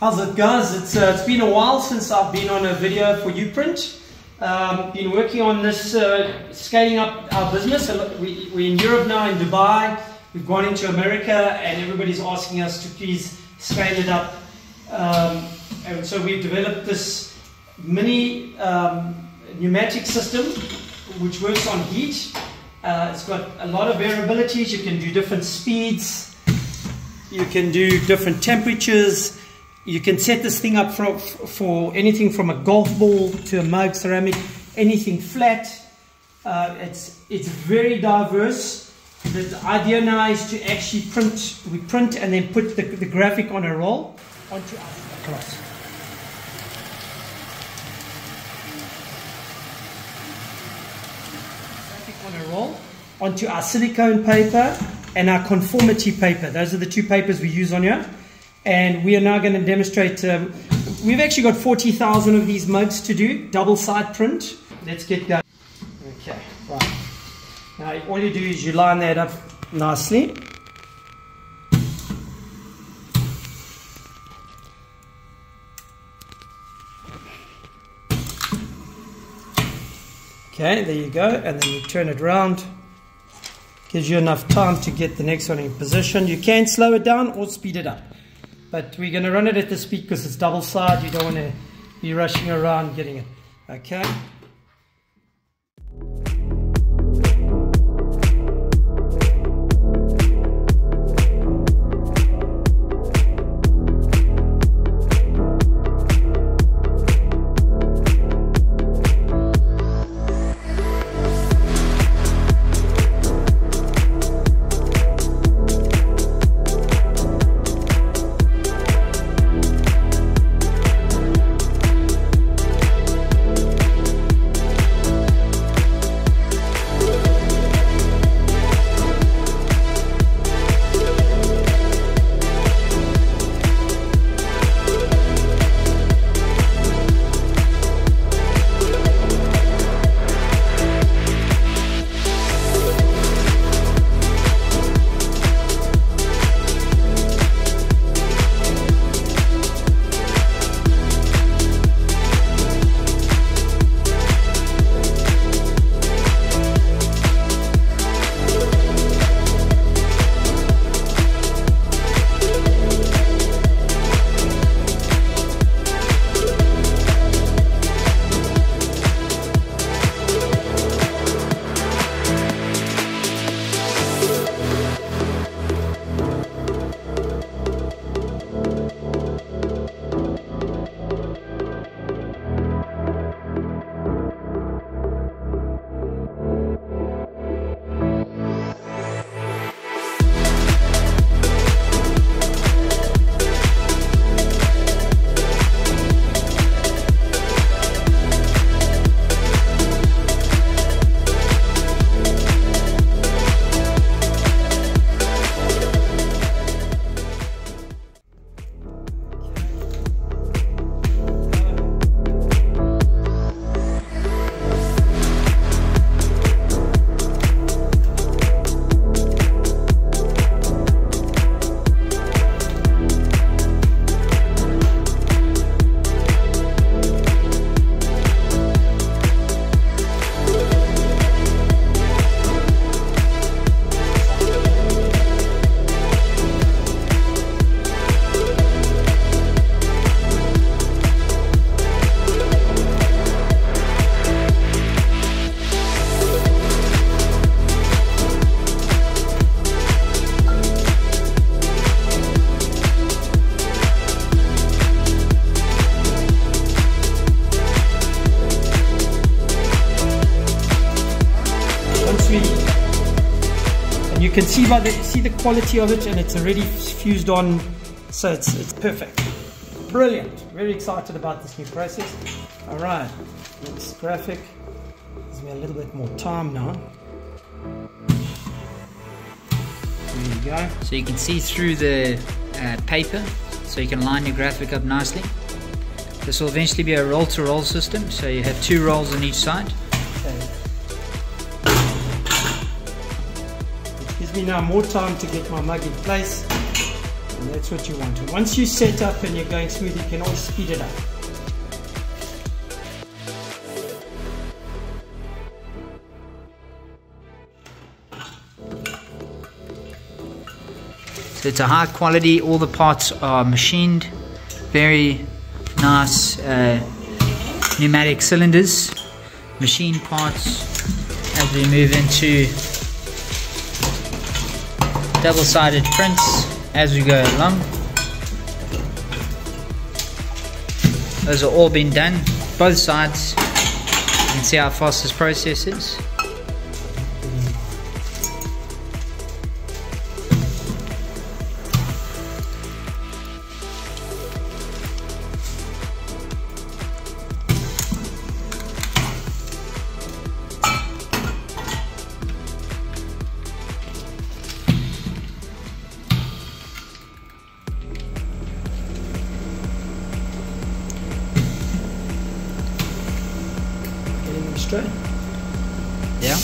How's it, guys? It's been a while since I've been on a video for UPrint. Been working on this, scaling up our business. We're in Europe now, in Dubai. We've gone into America, and everybody's asking us to please scale it up. And so we've developed this mini pneumatic system which works on heat. It's got a lot of variabilities. You can do different speeds. You can do different temperatures. You can set this thing up for anything from a golf ball to a mug, ceramic, anything flat. It's very diverse. The idea now is to actually print. We print and then put the graphic on a roll onto our cloth. Graphic on a roll onto our silicone paper and our conformity paper. Those are the two papers we use on here. And we are now going to demonstrate, we've actually got 40,000 of these mugs to do, double side print. Let's get going. Okay, right. Now all you do is you line that up nicely. Okay, there you go, and then you turn it around. Gives you enough time to get the next one in position. You can slow it down or speed it up. But we're going to run it at the speed because it's double side. You don't want to be rushing around getting it. Okay. And you can see the quality of it, and it's already fused on, so it's perfect. Brilliant. Very excited about this new process. All right, this graphic gives me a little bit more time now. There you go. So you can see through the paper, so you can line your graphic up nicely. This will eventually be a roll-to-roll system, so you have two rolls on each side. Okay. It gives me now more time to get my mug in place. down. That's what you want. And once you set up and you're going smooth, you can always speed it up. So it's a high quality, all the parts are machined, very nice pneumatic cylinders, machine parts as we move into double-sided prints as we go along. Those are all been done, both sides. You can see how fast this process is. Straight. Yeah.